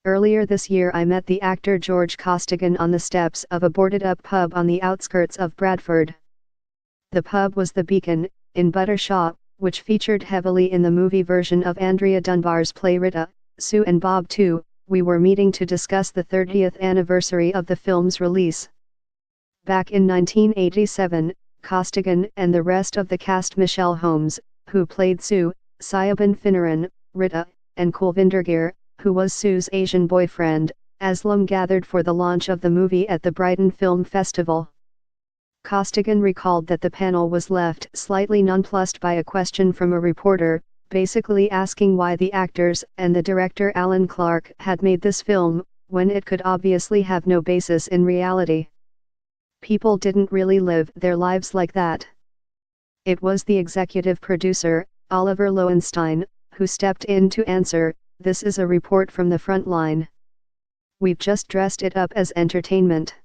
Earlier this year I met the actor George Costigan on the steps of a boarded-up pub on the outskirts of Bradford. The pub was the Beacon, in Buttershaw, which featured heavily in the movie version of Andrea Dunbar's play Rita, Sue and Bob too. We were meeting to discuss the 30th anniversary of the film's release. Back in 1987, Costigan and the rest of the cast, Michelle Holmes, who played Sue, Siobhan Finneran, Rita, and Kulvinder Gill, who was Sue's Asian boyfriend, Aslam, gathered for the launch of the movie at the Brighton Film Festival. Costigan recalled that the panel was left slightly nonplussed by a question from a reporter, basically asking why the actors and the director Alan Clark had made this film, when it could obviously have no basis in reality. People didn't really live their lives like that. It was the executive producer, Oliver Lowenstein, who stepped in to answer, "This is a report from the front line. We've just dressed it up as entertainment."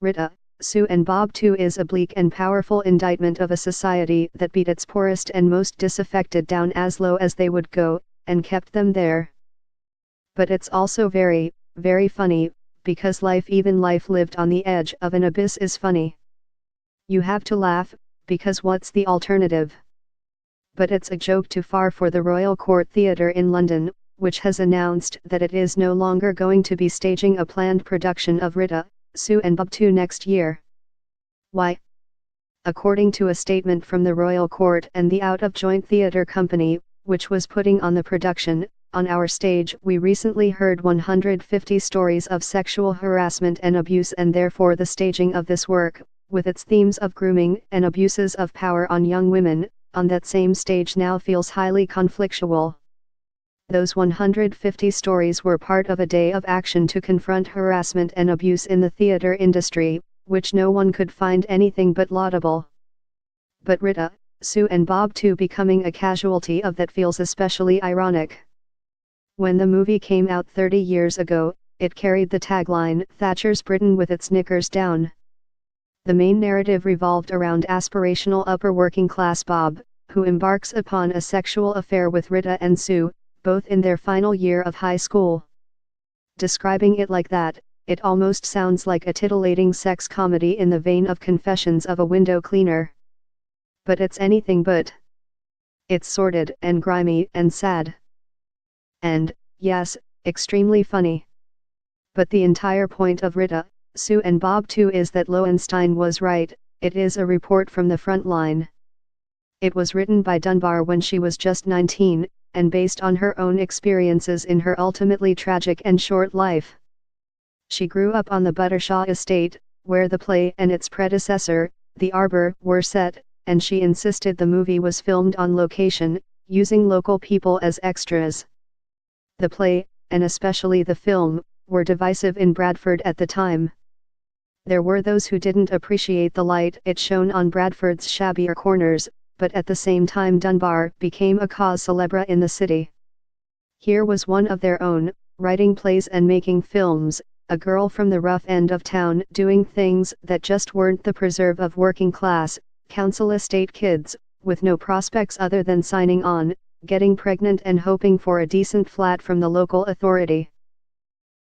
Rita, Sue and Bob too is a bleak and powerful indictment of a society that beat its poorest and most disaffected down as low as they would go, and kept them there. But it's also very, very funny, because even life lived on the edge of an abyss is funny. You have to laugh, because what's the alternative? But it's a joke too far for the Royal Court Theatre in London, which has announced that it is no longer going to be staging a planned production of Rita, Sue and Bob 2 next year. Why? According to a statement from the Royal Court and the Out of Joint Theatre Company, which was putting on the production, "On our stage we recently heard 150 stories of sexual harassment and abuse, and therefore the staging of this work, with its themes of grooming and abuses of power on young women, on that same stage now feels highly conflictual." Those 150 stories were part of a day of action to confront harassment and abuse in the theatre industry, which no one could find anything but laudable. But Rita, Sue and Bob too becoming a casualty of that feels especially ironic. When the movie came out 30 years ago, it carried the tagline, "Thatcher's Britain with its knickers down." The main narrative revolved around aspirational upper working class Bob, who embarks upon a sexual affair with Rita and Sue, both in their final year of high school. Describing it like that, it almost sounds like a titillating sex comedy in the vein of Confessions of a Window Cleaner. But it's anything but. It's sordid and grimy and sad. And, yes, extremely funny. But the entire point of Rita, Sue and Bob too is that Lowenstein was right, it is a report from the front line. It was written by Dunbar when she was just 19, and based on her own experiences in her ultimately tragic and short life. She grew up on the Buttershaw estate, where the play and its predecessor, The Arbor, were set, and she insisted the movie was filmed on location, using local people as extras. The play, and especially the film, were divisive in Bradford at the time. There were those who didn't appreciate the light it shone on Bradford's shabbier corners, but at the same time Dunbar became a cause célèbre in the city. Here was one of their own, writing plays and making films, a girl from the rough end of town doing things that just weren't the preserve of working class, council estate kids, with no prospects other than signing on, getting pregnant and hoping for a decent flat from the local authority.